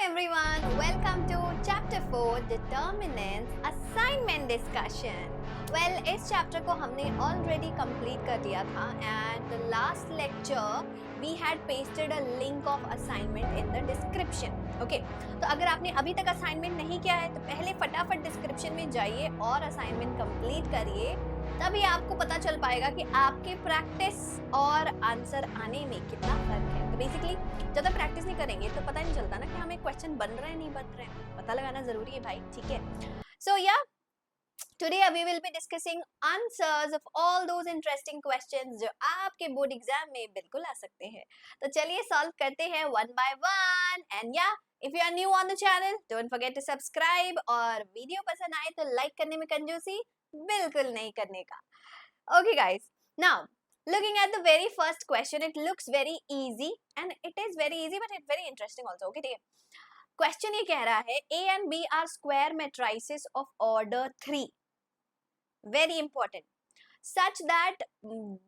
everyone, welcome to chapter 4 determinants assignment discussion. Well, इस chapter को हमने already complete कर दिया था and the last lecture we had pasted a link of assignment in the description. Okay, तो अगर आपने अभी तक assignment नहीं किया है तो पहले फटाफट description में जाइए और assignment complete करिए, तभी आपको पता चल पाएगा कि आपके प्रैक्टिस और आंसर आने में कितना फर्क है. तो बेसिकली जब तक प्रैक्टिस नहीं करेंगे तो पता नहीं चलता ना कि हमें क्वेश्चन बन रहे हैं नहीं बन रहे हैं. पता लगाना जरूरी है भाई, ठीक है. सो या today we will be discussing answers of all those interesting questions जो आपके बोर्ड एग्जाम में बिल्कुल आ सकते हैं. तो चलिए सॉल्व करते हैं one by one. And yeah, if you are new on the channel, don't forget to subscribe. और वीडियो पसंद आए तो लाइक करने में कंजूसी बिल्कुल नहीं करने का. Okay guys, now looking at the very first question, it looks very easy and it is very easy but it's very interesting also. Okay, ठीक है. Question ये कह रहा है A and B are square matrices of order 3. Very important. Such that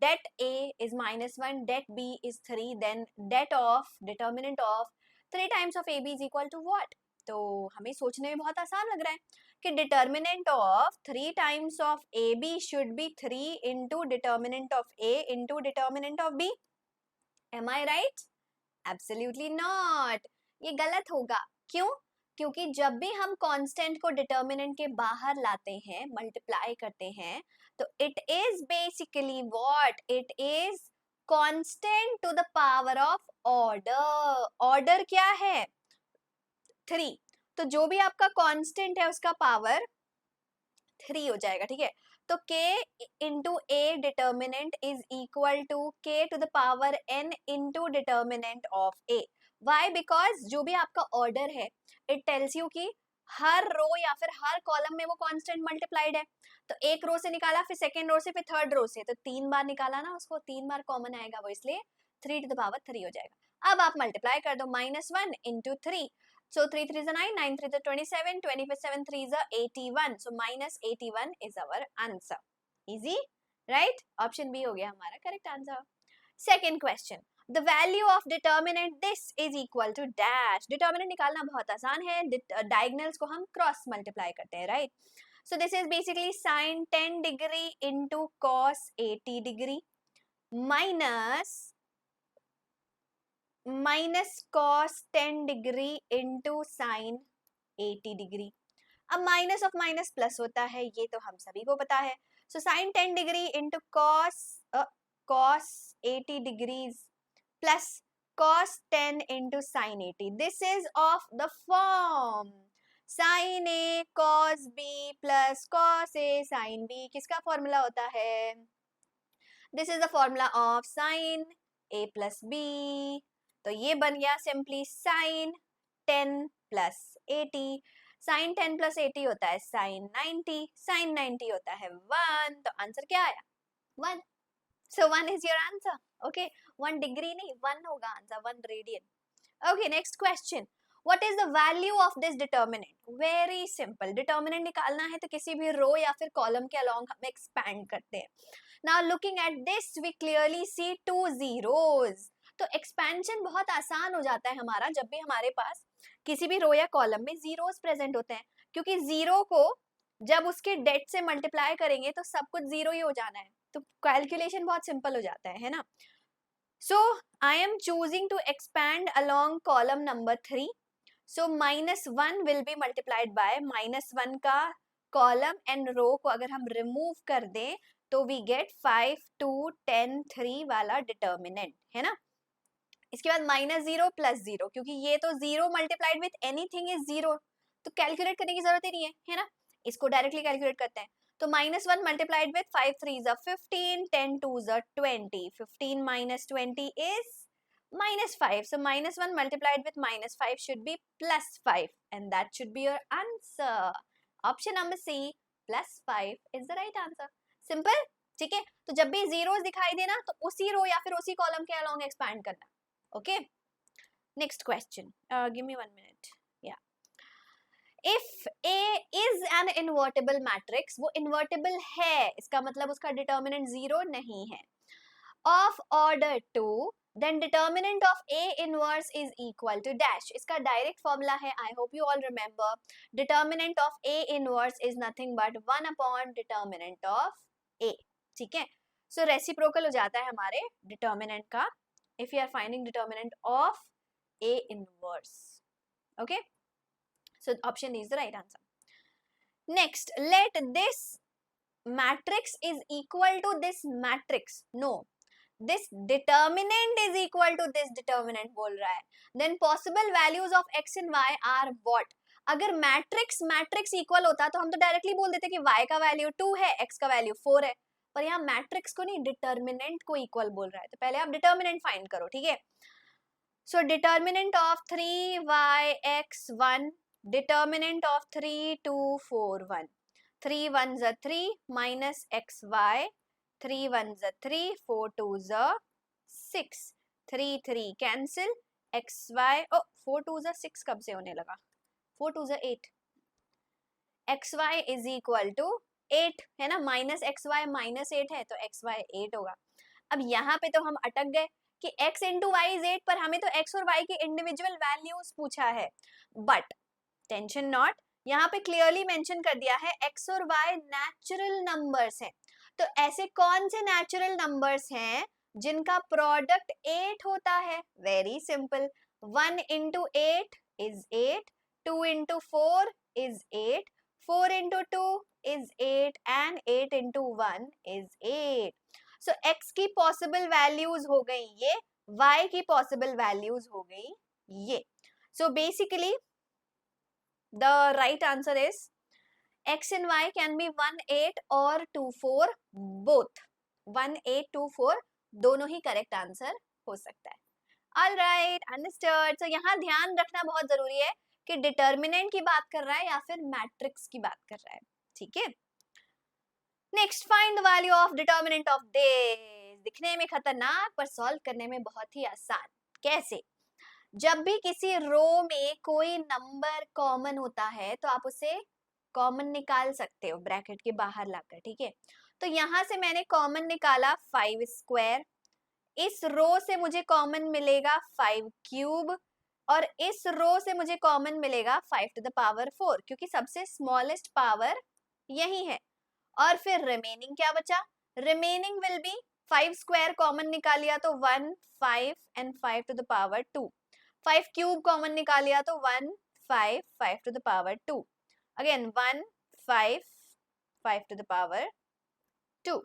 det A is -1, det B is 3, then det of determinant of 3 times of AB is equal to what? तो हमें सोचने में बहुत आसान लग रहा है कि determinant of 3 times of AB should be 3 into determinant of A into determinant of B. Am I right? Absolutely not. ये गलत होगा. क्यों? क्योंकि जब भी हम कांस्टेंट को डिटर्मिनेंट के बाहर लाते हैं, मल्टीप्लाई करते हैं, तो it is basically what? It is constant to the power of order. Order क्या है? 3. तो जो भी आपका कांस्टेंट है उसका पावर 3 हो जाएगा, ठीक है. तो k into A determinant is equal to k to the power n into determinant of a. Why? Because जो भी आपका ऑर्डर है इट टेल्स यू कि हर रो या फिर हर कॉलम में वो कांस्टेंट मल्टीप्लाइड है. तो एक रो से निकाला, फिर सेकेंड रो से, फिर थर्ड रो से, तो 3 बार निकाला ना, उसको 3 बार कॉमन आएगा वो, इसलिए 3 टू द पावर 3 हो जाएगा. अब आप मल्टीप्लाई कर दो, -1 into 3. So 3 3 is 9, 9 3 is 27, 27 3 is 81. So -81 is our answer. Easy, right? Option B हो गया हमारा correct answer. Second question. The value of determinant this is equal to dash. Determinant निकालना बहुत आसान है. Diagonals को हम cross multiply करते हैं, right? So this is basically sin 10 degree into cos 80 degree minus cos 10 degree into sin 80 degree. अब minus of minus plus होता है, ये तो हम सभी को पता है. सो sin 10 degree into cos 80 degrees plus cos 10 into sin 80. This is of the form sin A cos B plus cos A sin B. किसका फॉर्मूला होता है? This is the formula of sin A plus B. तो ये बन गया simply sin 10 plus 80. sin 10 plus 80 होता है sin 90. sin 90 होता है 1. तो आंसर क्या आया? 1. So 1 is your answer. Okay, 1 degree नहीं, 1 होगा answer, 1 radian. Okay, next question. What is the value of this determinant? Very simple. Determinant निकालना है तो किसी भी रो या फिर कॉलम के along हम expand करते हैं. Now looking at this, we clearly see 2 zeros. तो एक्सपेंशन बहुत आसान हो जाता है हमारा जब भी हमारे पास किसी भी रो या कॉलम में जीरोस प्रेजेंट होते हैं, क्योंकि जीरो को जब उसके डेट से मल्टीप्लाई करेंगे तो सब कुछ जीरो ही हो जाना है. तो कैलकुलेशन बहुत सिंपल हो जाता है ना. So I am choosing to expand along column number 3. So -1 will be multiplied by -1 का कॉलम एंड रो को अगर हम रिमूव कर दें तो वी गेट 5 2 10 3 वाला डिटर्मिनेंट है ना. इसके बाद -0 + 0, क्योंकि ये तो 0 मल्टीप्लाइड विथ एनीथिंग इज 0, तो कैलकुलेट करने की जरूरत ही नहीं है ना. इसको डायरेक्टली कैलकुलेट करते हैं. तो -1 multiplied with 5 3 is 15, 10 2 is 20, 15 minus 20 is -5. So -1 multiplied with -5 should be +5 and that should be your answer. Option number C, +5 is the right answer. Simple, ठीक है. तो जब भी जीरोस दिखाई देना तो उसी रो या फिर उसी कॉलम के अलोंग एक्सपैंड करना. Okay, next question. Give me 1 minute. Yeah. If A is an invertible matrix, वो invertible है, इसका मतलब उसका determinant 0 नहीं है. of order 2, then determinant of A inverse is equal to dash. इसका डायरेक्ट फॉर्मूला है, I hope you all remember. Determinant of A inverse is nothing but 1 upon determinant of A. ठीक है, so reciprocal हो जाता है हमारे determinant का if you are finding determinant of A inverse. Okay, so option is the right answer. Next, let this matrix is equal to this matrix. No, this determinant is equal to this determinant बोल रहा है. Then possible values of x and y are what? अगर matrix equal होता तो हम तो directly बोल देते कि y का वैल्यू 2 है, x का वैल्यू 4 है, पर यहाँ मैट्रिक्स को नहीं, डिटर्मिनेंट को इक्वल बोल रहा है, तो पहले आप डिटर्मिनेंट फाइंड करो. ठीक है, so determinant of 3yx1, determinant of 3 2 4 1, 3 1 is 3 minus xy, 3 1 is 3, 4 2 is 6, 3 3 cancel, xy, oh 4 2 is 6 कब से होने लगा, 4 2 is 8, xy is equal to 8 है ना, माइनस xy माइनस 8 है तो xy 8 होगा. अब यहाँ पे तो हम अटक गए कि x इंटू वाई इज 8, पर हमें तो x और y की इंडिविजुअल वैल्यूज पूछा है. बट टेंशन नॉट, यहाँ पे क्लियरली मेंशन कर दिया है x और y नेचुरल नंबर्स हैं. तो ऐसे कौन से नेचुरल नंबर्स हैं जिनका प्रोडक्ट 8 होता है? Very simple, 1 into 8 is 8, 2 into 4 is 8, 4 into 2 is 8 and 8 into 1 is 8. So x की पॉसिबल वैल्यूज हो गई ये, y की पॉसिबल वैल्यूज हो गई ये. So basically the right answer is x and y can be 1 8 और 2 4 both. 1 8 2 4 दोनों ही करेक्ट आंसर हो सकता है. All right, understood. सो यहाँ ध्यान रखना बहुत जरूरी है कि डिटर्मिनेंट की बात कर रहा है या फिर मैट्रिक्स की बात कर रहा है. ठीक है, next find the value of determinant of this. दिखने में खतरनाक पर सॉल्व करने में बहुत ही आसान. कैसे? जब भी किसी रो में कोई नंबर कॉमन होता है तो आप उसे कॉमन निकाल सकते हो ब्रैकेट के बाहर लाकर. ठीक है, तो यहां से मैंने कॉमन निकाला 5 स्क्वायर, इस रो से मुझे कॉमन मिलेगा 5 क्यूब, और इस रो से मुझे कॉमन मिलेगा 5 टू द पावर 4, क्योंकि सबसे स्मॉलेस्ट पावर यही है. और फिर रिमेनिंग क्या बचा? Remaining will be 5 square common निकाल लिया तो 1 5 and 5 to the power 2, 5 cube common निकाल लिया तो 1 5 5 to the power 2, again 1 5 5 to the power 2,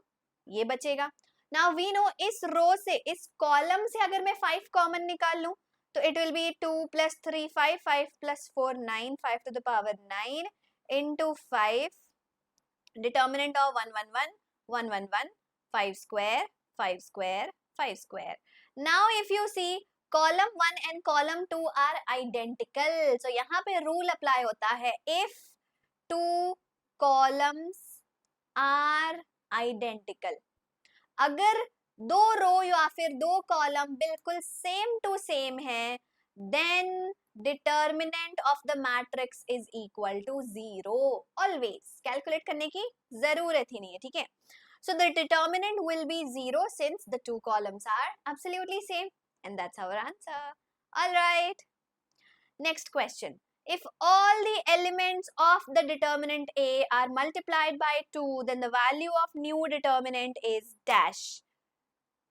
ये बचेगा. नाउ वी नो इस रो से, इस कॉलम से अगर मैं 5 कॉमन निकाल लूं तो it will be 2 + 3 5, 5 + 4 9, 5 to the power 9 into 5, determinant of 1 1 1 1 1 1, 5 square 5 square 5 square. Now if you see column 1 and column 2 are identical, so यहाँ पे rule apply होता है if two columns are identical. अगर दो रो या फिर दो कॉलम बिल्कुल सेम टू सेम है, then determinant of the matrix is equal to 0. Always calculate करने की जरूरत ही नहीं है. ठीक है, so the determinant will be 0 since the two columns are absolutely same, and that's our answer. All right, next question. If all the elements of the determinant A are multiplied by 2, then the value of new determinant is dash.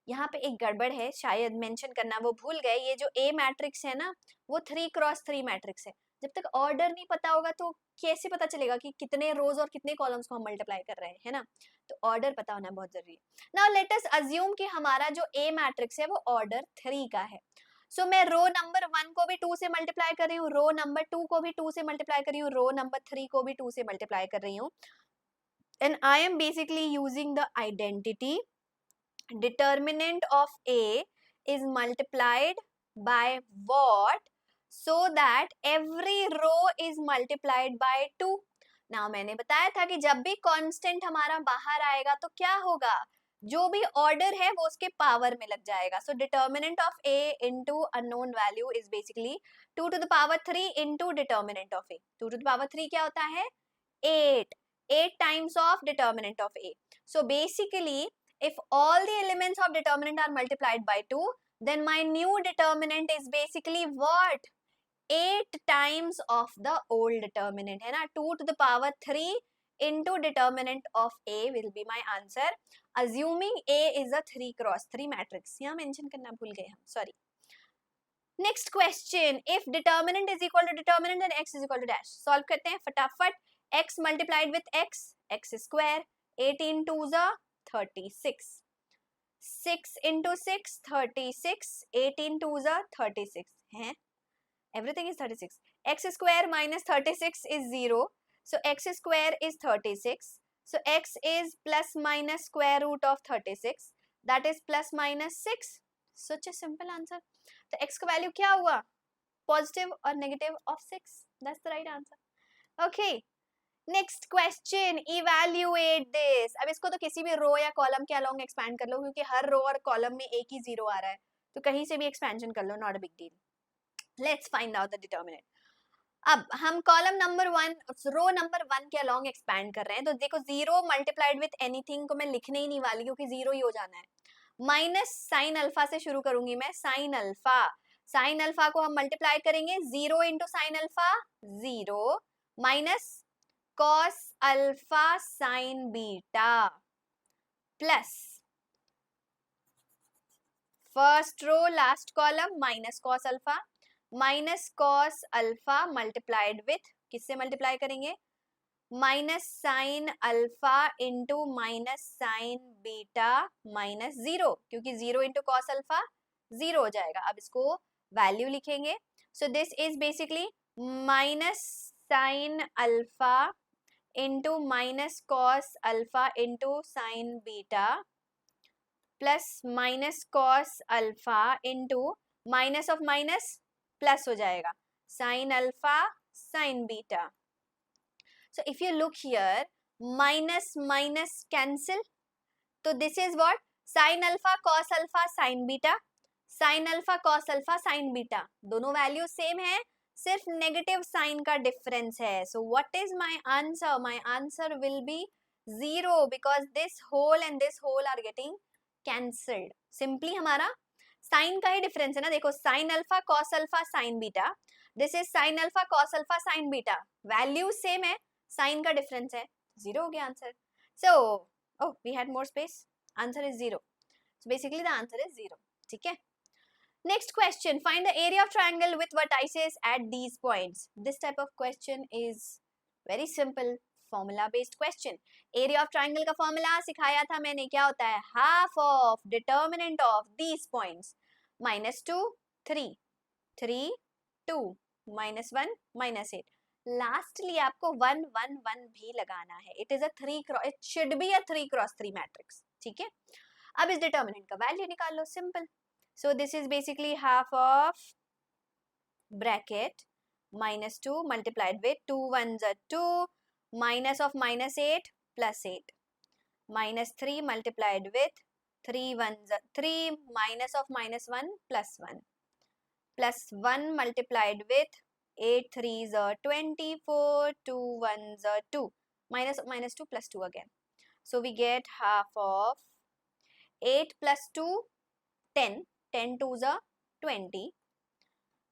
यहाँ पे एक गड़बड़ है, शायद mention करना वो भूल गए. ये जो A मैट्रिक्स है ना, वो 3x3 मैट्रिक्स है. जब तक ऑर्डर नहीं पता होगा तो कैसे पता चलेगा कि कितने रोज और कितने कॉलम्स को हम मल्टीप्लाई कर रहे हैं, है ना? तो ऑर्डर पता होना बहुत जरूरी है. नाउ लेट अस अज्यूम कि हमारा जो A मैट्रिक्स है वो ऑर्डर 3 का है. सो मैं रो नंबर 1 को भी 2 से मल्टीप्लाई कर रही हूँ, रो नंबर 2 को भी 2 से मल्टीप्लाई कर रही हूँ, रो नंबर 3 को भी 2 से मल्टीप्लाई कर रही हूँ. And I am basically using the identity determinant of A is multiplied by what, so that every row is multiplied by 2. Now मैंने बताया था कि जब भी कांस्टेंट हमारा बाहर आएगा तो क्या होगा, जो भी ऑर्डर है वो उसके पावर में लग जाएगा. So determinant of A into unknown value is basically 2 to the power 3 into determinant of A. 2 to the power 3 क्या होता है? 8 times of determinant of A. So basically if all the elements of determinant are multiplied by 2, then my new determinant is basically what? 8 times of the old determinant, है ना? 2 to the power 3 into determinant of A will be my answer, assuming A is a 3 cross 3 matrix. यहाँ mention करना भूल गए हम, sorry. Next question, if determinant is equal to determinant, then x is equal to dash. Solve करते हैं फटाफट. x multiplied with x square, 18 2s are 36. 6 into 6, 36. 18 2s are 36. हैं? Everything is 36. X square minus 36 is 0. So x square is 36. So x is plus minus square root of 36. That is plus minus 6. Such a simple answer. तो x का value क्या हुआ? Positive और negative of 6. That's the right answer. Okay. Next question, evaluate this. अब इसको तो किसी भी रो या कॉलम के अलोंग एक्सपैंड कर लो, क्योंकि हर रो और कॉलम में एक ही जीरो आ रहा है, तो कहीं से भी एक्सपेंशन कर लो, not a big deal. Let's find out the determinant. अब हम कॉलम नंबर 1 रो नंबर 1 के अलोंग एक्सपैंड कर रहे हैं, तो देखो जीरो मल्टीप्लाइड विथ एनीथिंग को मैं लिखने ही नहीं वाली, क्योंकि जीरो ही हो जाना है. माइनस साइन अल्फा से शुरू करूंगी मैं. साइन अल्फा को हम मल्टीप्लाई करेंगे. 0 into sine alpha 0 minus cos alpha sin beta plus first row last column minus cos alpha multiplied with, किससे मल्टीप्लाई करेंगे? Minus sine alpha into minus sine beta minus 0, क्योंकि 0 इंटू कॉस अल्फा 0 हो जाएगा. अब इसको value लिखेंगे. So this is basically minus sine alpha into minus cos alpha into sin beta plus minus cos alpha into minus of minus plus हो जाएगा sin alpha sin beta. So if you look here, minus minus cancel, so this is what? sin alpha cos alpha sin beta, sin alpha cos alpha sin beta, दोनों value same है, सिर्फ negative sign का difference है. So what is my answer? My answer will be 0 because this whole and this whole are getting cancelled. Simply हमारा sign का ही difference है ना. देखो sine alpha cos alpha sine beta, this is sine alpha cos alpha sine beta, value same है, sign का difference है, 0 हो गया answer. So oh we had more space, answer is 0. So basically the answer is 0. ठीक है. Next question, find the area of triangle with vertices at these points. This type of question is very simple, formula based question. Area of triangle का formula सिखाया था मैंने, क्या होता है? half of determinant of these points. minus 2 3 3 2 minus 1 minus 8. Lastly आपको 1 1 1 भी लगाना है. It is a 3 cross, it should be a 3 cross 3 matrix. ठीक है. अब इस determinant का वैल्यू निकाल लो, simple. So this is basically half of bracket minus 2 multiplied with 2 1s are 2 minus of minus 8 plus 8 minus 3 multiplied with 3 1s are 3 minus of minus 1 plus 1 plus 1 multiplied with 8 3s are 24 2 1s are 2 minus of minus 2 plus 2 again. So we get half of 8 plus 2 10 10 2s are 20,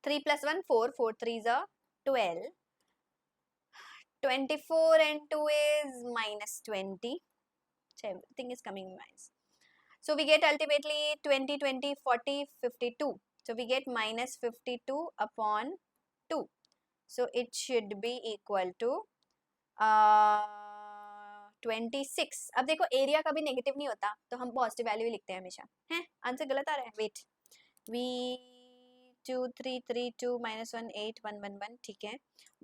3 plus 1 4, 4 3s are 12, 24 and 2 is minus 20, so everything is coming minus. So we get ultimately 20 20 40 52, so we get minus 52 upon 2, so it should be equal to 26. अब देखो area कभी negative नहीं होता, तो हम positive value लिखते हैं हमेशा. हैं आंसर गलत आ रहा है. Wait, we 2 3 3 2 minus 1 8 1 1 1. ठीक है.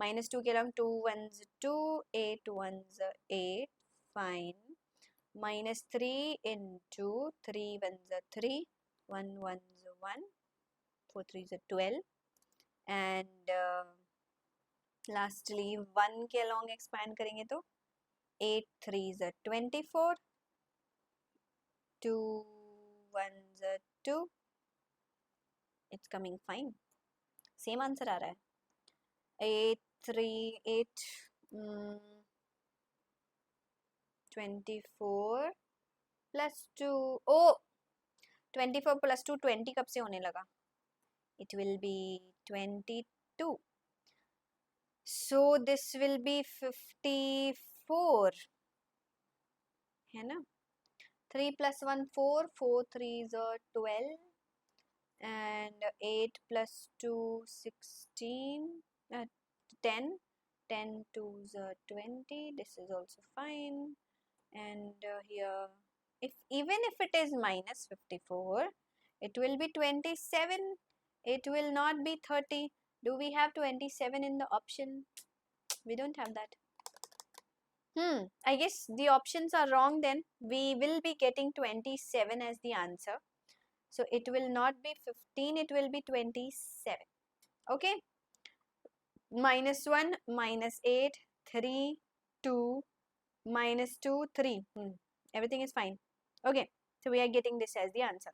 minus 2 के अलग 2 1s 2 8 1s 8, fine. minus 3 into 3 1s 3 1 1s 1 4 3s 12 and lastly 1 के अलॉन्ग एक्सपैंड करेंगे तो 8 3s 24, 2 1s 2. It's coming fine. Same answer आ रहा है. 8 3 8 24 +2, ओ 24 + 2 20 कब से होने लगा? It will be 22. So this will be 54, है ना? 3 + 1 4, 4 3s are 12, and 8 + 2 16, 10, 10 2s are 20. This is also fine. And here, if even if it is -54, it will be 27. It will not be 30. Do we have 27 in the option? We don't have that. I guess the options are wrong then. We will be getting 27 as the answer. So it will not be 15, it will be 27. Okay? -1, -8, 3, 2, -2, 3. Everything is fine. Okay, so we are getting this as the answer.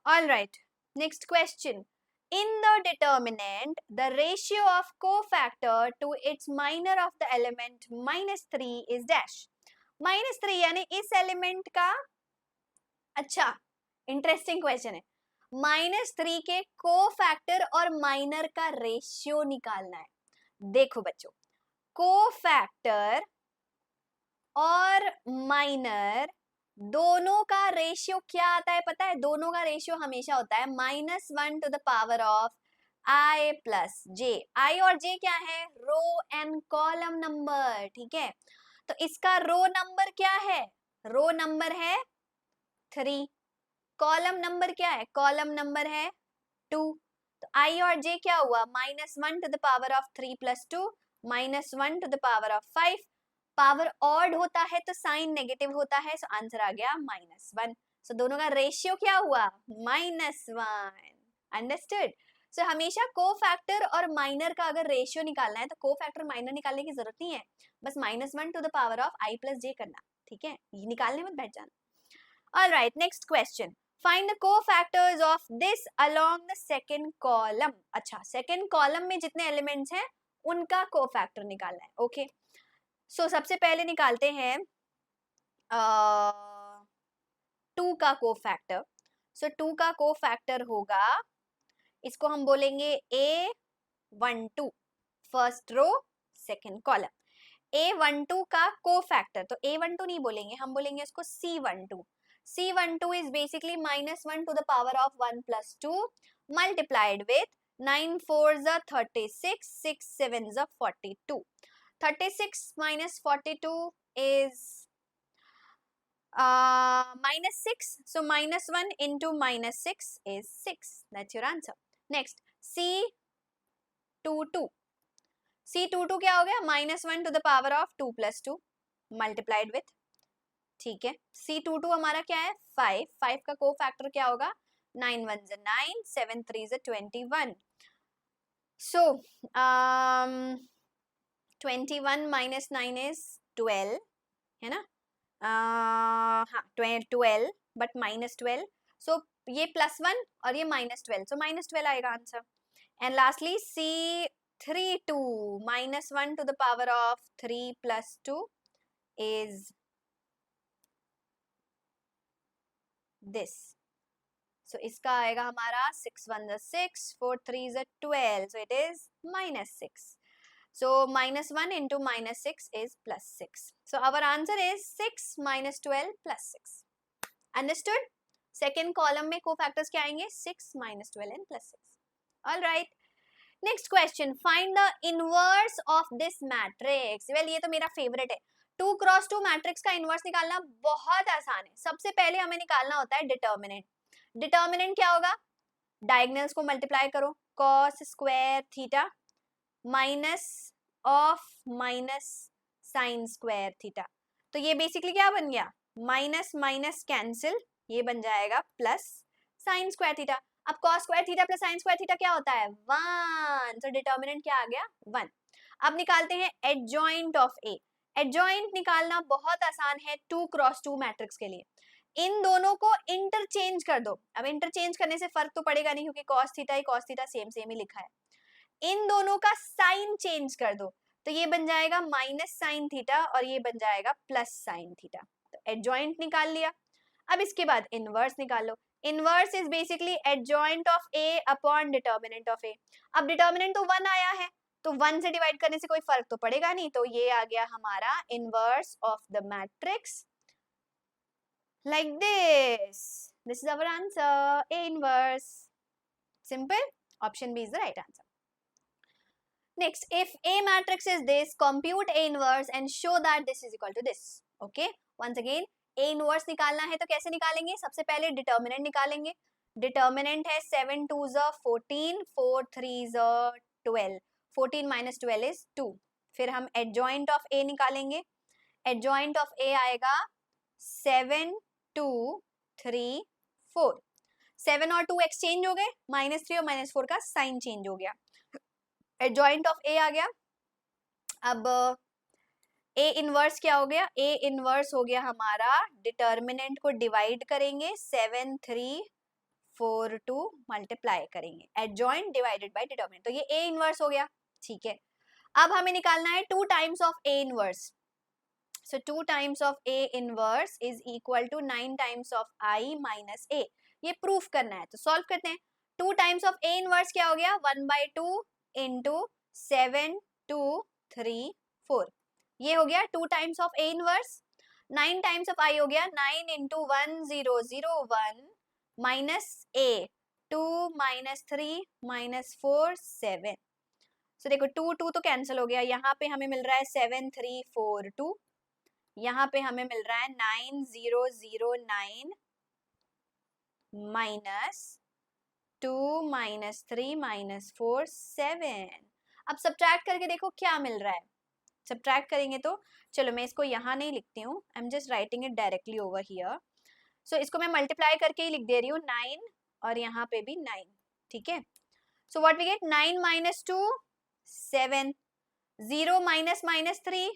Alright, next question. In the determinant, the ratio of cofactor to its minor of the element -3 is dash. -3 यानी इस element का, अच्छा interesting question है, -3 के cofactor और minor का ratio निकालना है। देखो बच्चों, कोफैक्टर और माइनर दोनों का रेशियो क्या आता है पता है? दोनों का रेशियो हमेशा होता है -1 to the power of i plus j. i और j क्या है? रो एंड कॉलम नंबर, ठीक है? तो इसका रो नंबर क्या है? रो नंबर है 3. कॉलम नंबर क्या है? कॉलम नंबर है 2. तो i और j क्या हुआ? -1 to the power of 3 plus 2, -1 to the power of 5. Power odd होता है तो साइन नेगेटिव होता है, सो आंसर आ गया -1. सो दोनों का रेशियो क्या हुआ? -1. अंडरस्टूड? सो हमेशा कोफैक्टर और माइनर का अगर रेशियो निकालना है तो कोफैक्टर माइनर निकालने की जरूरत नहीं है, बस -1 to the power of i plus j करना, ठीक है? ये निकालने मत बैठ जाना. Alright, next question. Find the cofactors of this along the second column. अच्छा, सेकंड कॉलम में जितने एलिमेंट्स हैं उनका कोफैक्टर निकालना है. ओके, सो सबसे पहले निकालते हैं 2 का कोफैक्टर. सो 2 का कोफैक्टर होगा, इसको हम बोलेंगे A12, first row second column. A12 का कोफैक्टर, तो A12 नहीं बोलेंगे, हम बोलेंगे इसको C12. C12 is basically -1 to the power of 1 plus 2 multiplied with 9 4s are 36, 6 7s are 42. 36 minus 42 is -6. So -1 into -6 is 6. That's your answer. Next, C22. C22 क्या हो गया? -1 to the power of 2 plus 2 multiplied with, ठीक है? C22 हमारा क्या है? 5. 5 का cofactor क्या होगा? 9 1s are 9, 7 3s are 21. So 21 minus 9 is 12, है ना? हाँ 12, बट -12. सो ये +1 और ये -12, सो -12 आएगा answer. And lastly C32 -1 to the power of 3 plus 2 is this. So इसका आएगा हमारा 6 1s are 6, 4 3s are 12, so it is -6. So -1 into -6 is +6. So our answer is 6 minus 12 plus 6. Understood? Second column में co-factors क्या आएंगे? 6 minus 12 and plus 6. All right. Next question. Find the inverse of this matrix. Well, ये तो मेरा favorite है. 2 cross 2 matrix का inverse निकालना बहुत आसान है. सबसे पहले हमें निकालना होता है डिटर्मिनेंट. डिटर्मिनेंट क्या होगा? डायगोनल्स को मल्टीप्लाई करो, cos square theta minus of minus sine square theta. तो ये बेसिकली क्या बन गया? माइनस माइनस कैंसिल, ये बन जाएगा प्लस साइन स्क्वायर थीटा. अब cos square theta plus sine square theta क्या होता है? 1. तो डिटर्मिनेंट क्या आ गया? 1. अब निकालते हैं एडजॉइंट ऑफ ए. एडजॉइंट निकालना बहुत आसान है 2 क्रॉस 2 मैट्रिक्स के लिए. इन दोनों को इंटरचेंज कर दो. अब इंटरचेंज करने से फर्क तो पड़ेगा नहीं क्योंकि cos थीटा सेम सेम ही लिखा है. इन दोनों का साइन चेंज कर दो, तो ये बन जाएगा माइनस साइन थीटा और ये बन जाएगा प्लस साइन थीटा. तो एडजॉइंट निकाल लिया। अब इसके बाद इनवर्स निकालो। Inverse is basically adjoint of a upon determinant of a. अब डिटर्मिनेंट तो 1 आया है, तो 1 से डिवाइड करने से कोई फर्क तो पड़ेगा नहीं, तो ये आ गया हमारा inverse of the matrix like this. This is our answer, A inverse. Simple. Option B is the right answer. Next, if A matrix is this, compute A inverse and show that this is equal to this. Okay. Once again, A inverse निकालना है तो कैसे निकालेंगे? सबसे पहले determinant निकालेंगे। Determinant है 7 2s are 14, 4 3s are 12. 14 minus 12 is 2. फिर हम एडजॉइंट ऑफ A निकालेंगे। एडजॉइंट ऑफ A आएगा 7 2 3 4। 7 और 2 एक्सचेंज हो गए, -3 और -4 का साइन चेंज हो गया, एडजॉइंट ऑफ ए आ गया। अब ए इनवर्स क्या हो गया? ए इनवर्स हो गया हमारा, डिटर्मिनेंट को डिवाइड करेंगे 7 3 4 2 मल्टीप्लाई करेंगे, एडजॉइंट डिवाइडेड बाय डिटर्मिनेंट, तो ये ए इनवर्स हो गया। ठीक है, अब हमें निकालना है 2 times of A inverse. So 2 times of A inverse is equal to 9 times of I minus A. ये प्रूफ करना है, तो सॉल्व करते हैं। 2 times of A inverse क्या हो गया? 1/2 into 7 2 3 4। ये हो गया 2 times of A inverse। 9 times of I हो गया 9 into 1 0 0 1 minus A 2 minus 3 minus 4 7। So देखो 2 2 तो कैंसिल हो गया, यहाँ पे हमें मिल रहा है 7 3 4 2, यहाँ पे हमें मिल रहा है 9 0 0 9 माइनस 2 माइनस 3 माइनस 4 7। अब सब्ट्रैक्ट करके देखो क्या मिल रहा है। सब्ट्रैक्ट करेंगे तो चलो मैं इसको यहाँ नहीं लिखती हूँ, I am just writing it directly over here. So इसको मैं मल्टीप्लाई करके ही लिख दे रही हूँ, 9 और यहाँ पे भी 9। ठीक है, so what we get? 9 minus 2 7, 0 minus minus 3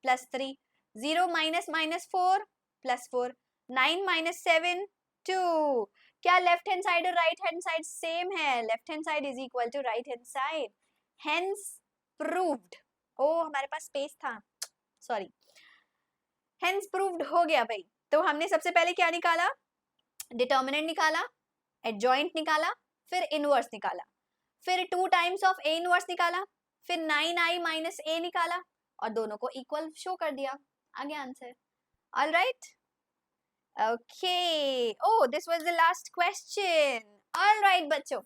plus 3, 0 minus minus 4 plus 4, 9 minus 7 2। क्या लेफ्ट हैंड साइड और राइट हैंड साइड सेम है? Left hand side is equal to right hand side, hence proved. ओ हमारे पास स्पेस था, sorry, hence proved हो गया भाई। तो हमने सबसे पहले क्या निकाला? डिटर्मिनेंट निकाला, एडजॉइंट निकाला, फिर इनवर्स निकाला, फिर 2 टाइम्स ऑफ ए इनवर्स निकाला, फिर 9i माइनस ए निकाला और दोनों को इक्वल शो कर दिया, आ गया answer. All right, okay, oh this was the last question. All right बच्चों,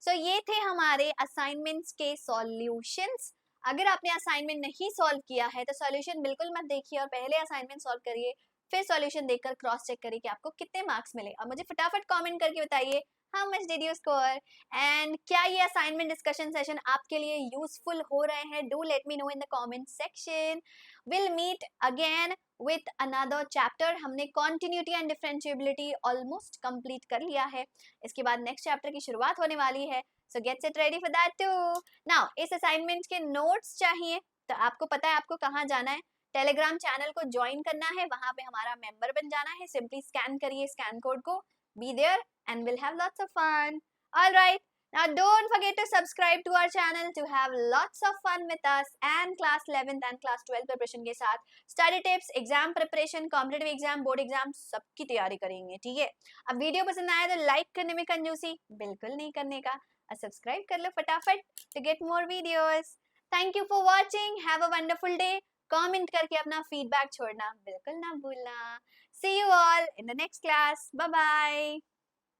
सो ये थे हमारे असाइनमेंट्स के सॉल्यूशंस। अगर आपने असाइनमेंट नहीं सॉल्व किया है तो सॉल्यूशन बिल्कुल मत देखिए और पहले असाइनमेंट सॉल्व करिए, फिर सॉल्यूशन देखकर क्रॉस चेक करिए कि आपको कितने मार्क्स मिले। और मुझे फटाफट कमेंट करके बताइए how much did you score, and क्या ये असाइनमेंट डिस्कशन सेशन आपके लिए यूजफुल हो रहे हैं? Do let me know in the comment section. Will meet again with another chapter. हमने continuity and differentiability almost complete कर लिया है, इसके बाद नेक्स्ट चैप्टर की शुरुआत होने वाली है, so get it ready for that too. Now इस असाइनमेंट के नोट्स चाहिए तो आपको पता है आपको कहाँ जाना है, टेलीग्राम चैनल को ज्वाइन करना है, वहां पे हमारा मेंबर बन जाना है। सिंपली स्कैन करिए स्कैन कोड को, be there and we'll have lots of fun. All right, now don't forget to subscribe to our channel to have lots of fun with us and class 11th and class 12 preparation के साथ study tips, exam preparation, competitive exam, board exam सबकी तैयारी करेंगे। ठीक है, अब video पसंद आया तो लाइक करने में कंजूसी बिल्कुल नहीं करने का, और सब्सक्राइब कर लो फटाफट to get more videos. Thank you for watching. Have a wonderful day. Comment करके अपना फीडबैक छोड़ना बिल्कुल ना भूलना। See you all in the next class. Bye bye.